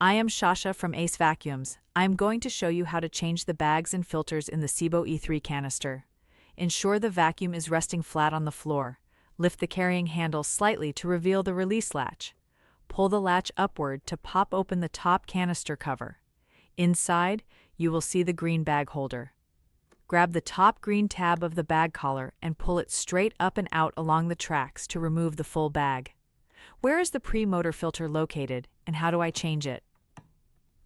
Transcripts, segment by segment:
I am Shasha from AceVacuums. I am going to show you how to change the bags and filters in the SEBO E3 canister. Ensure the vacuum is resting flat on the floor. Lift the carrying handle slightly to reveal the release latch. Pull the latch upward to pop open the top canister cover. Inside, you will see the green bag holder. Grab the top green tab of the bag collar and pull it straight up and out along the tracks to remove the full bag. Where is the pre-motor filter located, and how do I change it?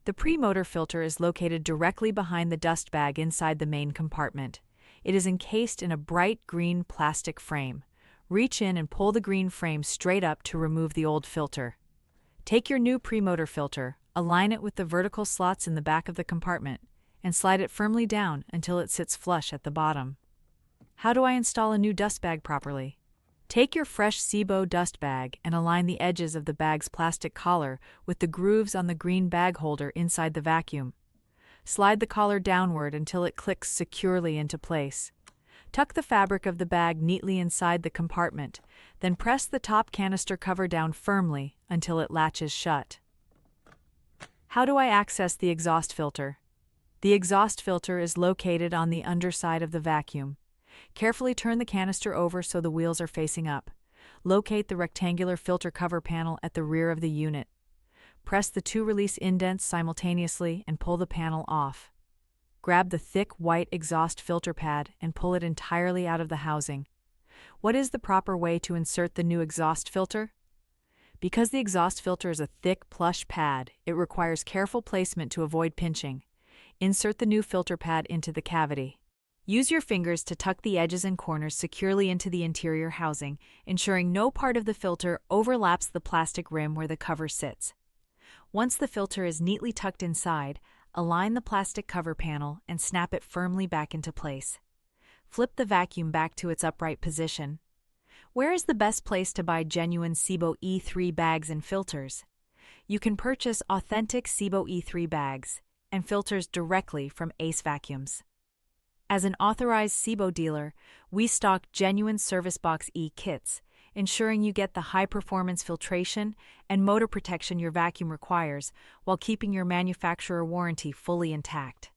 The pre-motor filter is located directly behind the dust bag inside the main compartment. It is encased in a bright green plastic frame. Reach in and pull the green frame straight up to remove the old filter. Take your new pre-motor filter, align it with the vertical slots in the back of the compartment, and slide it firmly down until it sits flush at the bottom. How do I install a new dust bag properly? Take your fresh SEBO dust bag and align the edges of the bag's plastic collar with the grooves on the green bag holder inside the vacuum. Slide the collar downward until it clicks securely into place. Tuck the fabric of the bag neatly inside the compartment, then press the top canister cover down firmly until it latches shut. How do I access the exhaust filter? The exhaust filter is located on the underside of the vacuum. Carefully turn the canister over so the wheels are facing up. Locate the rectangular filter cover panel at the rear of the unit. Press the two release indents simultaneously and pull the panel off. Grab the thick white exhaust filter pad and pull it entirely out of the housing. What is the proper way to insert the new exhaust filter? Because the exhaust filter is a thick, plush pad, it requires careful placement to avoid pinching. Insert the new filter pad into the cavity. Use your fingers to tuck the edges and corners securely into the interior housing, ensuring no part of the filter overlaps the plastic rim where the cover sits. Once the filter is neatly tucked inside, align the plastic cover panel and snap it firmly back into place. Flip the vacuum back to its upright position. Where is the best place to buy genuine SEBO E3 bags and filters? You can purchase authentic SEBO E3 bags and filters directly from AceVacuums. As an authorized SEBO dealer, we stock genuine Service Box E kits, ensuring you get the high-performance filtration and motor protection your vacuum requires while keeping your manufacturer warranty fully intact.